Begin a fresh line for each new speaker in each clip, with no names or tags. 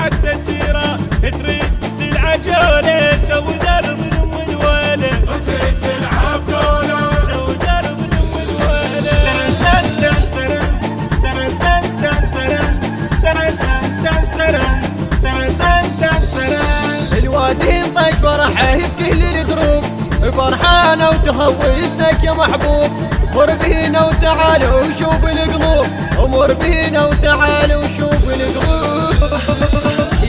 حتى الجيران تريد تلعب جولة سوي درب الأم الوالد تريد تلعب جولة سوي درب الأم الوالد
الوادي طيش فرحه بكل الدروب فرحانة وتهوشتك يا محبوب مر بينا وتعال وشوف القلوب ومر بينا وتعال وشوف القلوب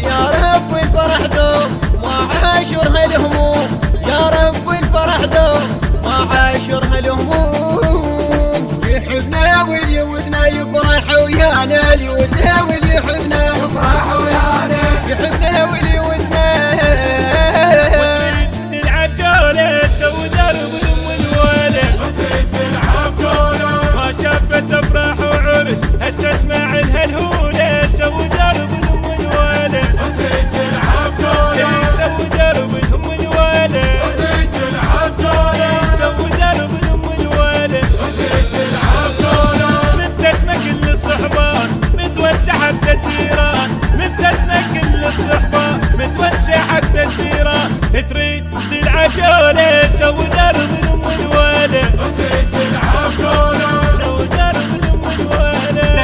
يا رب الفرح دوم ما عاشرها الهموم يا رب الفرح دوم ما عاشرها الهموم يحبنا واللي ودنا يفرح ويانا اللي ودنا واللي يحبنا يفرح ويانا يحبنا واللي ودنا
تلعب جولة سوي درب الأم الوالد وتريد تلعب جولة ما شافت أفراح وعرس هسه اسمع لها الهولة سوي درب الأم الوالد وتريد تلعب جولة سوي درب الأم الوالد وتريد تلعب جولة سوي درب الأم الوالد وتريد تلعب جولة مبتسمة كل الصحبان متوسع حتى الجيران مبتسمة كل الصحبان متوسع حتى الجيران تريد تلعب جولة سوي درب الأم الوالد وتريد تلعب جولة سوي درب الأم الوالد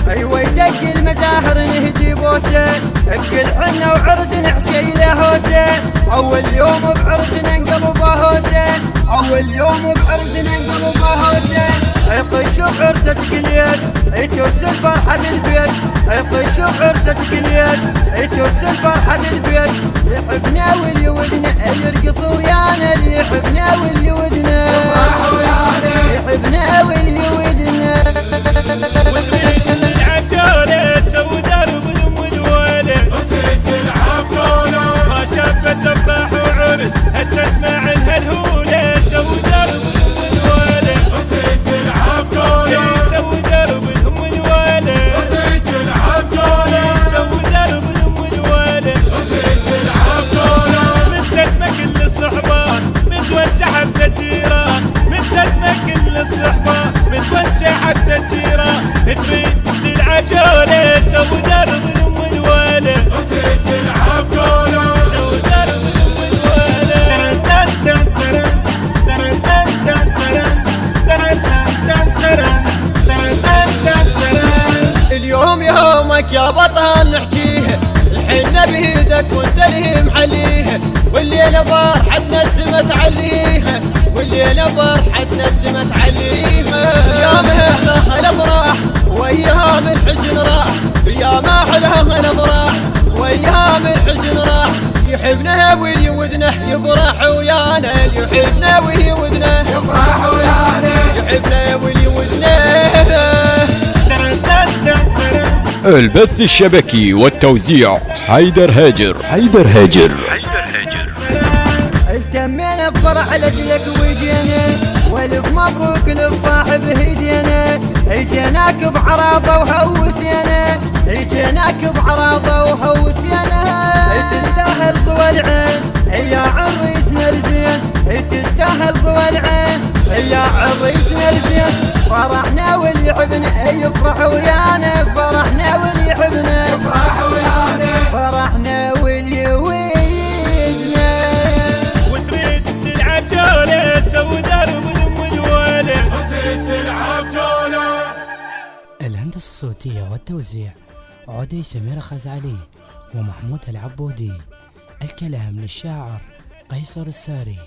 ايوه يدق المزاهر نهدي بوسين بكل حنة وعرس نحكي له هوسين اول يوم بعرسنا انقلبه هوسين اول يوم بعرسنا انقلبه هوسين يطش بعرسك اليد يتوس الفرحة للبيت يطش بعرسك اليد يتوس الفرحة للبيت يحبنا واللي ودنا يرقص ويانا اللي يحبنا واللي ودنا يحبنا واللي ودنا
وتريد تلعب جولة سوي درب الأم الوالد وتريد تلعب جولة ما شافت أفراح وعرس هسه اسمع لها الهولة سوي درب الأم الوالد وتريد تلعب جولة سوي درب الأم الوالد وتريد تلعب جولة سوي درب الأم الوالد وتريد تلعب جولة مبتسمة كل الصحبان متوسع حتى الجيران مبتسمة كل الصحبان متوسع حتى الجيران تريد تلعب جولة سوي درب الأم الوالد وتريد تلعب جولة سوي درب الأم الوالد
اليوم يومك يا بطل نحكيه الحين بيدك وانت اللي محليه والليلة فرحتنا السما تعليه والليلة فرحتنا السما تعليه يا ما احلى الافراح وايام الحزن راح يا ما احلى الافراح وايام الحزن راح يحبنا واللي ودنا يفرح ويانا يحبنا واللي ودنا يفرح ويانا يحبنا واللي ودنا.
البث الشبكي والتوزيع حيدر هاجر.
التمينا بفرح لجلك وجينا والف مبروك لصاحب هدينا جيناك بعراضه وهوسينا جيناك بعراضه وهوسينا تستاهل ضوى العين يا عريسنا الزين تستاهل ضوى العين يا عريسنا الزين فرحنا واللي يحبنا يفرح ويانا فرحنا واللي يحبنا يفرح ويانا فرحنا واللي ودنا
وتريد تلعب جولة سوي درب الأم الوالد وتريد تلعب جولة.
الهندسة الصوتية والتوزيع عودي سمير خزعلي ومحمود العبودي. الكلام للشاعر قيصر الساري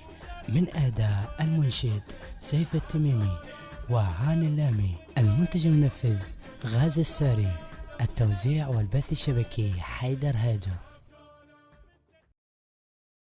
من أداء المنشد سيف التميمي وهاني اللامي. المنتج المنفذ غازي الساري. التوزيع والبث الشبكي حيدر هاجر.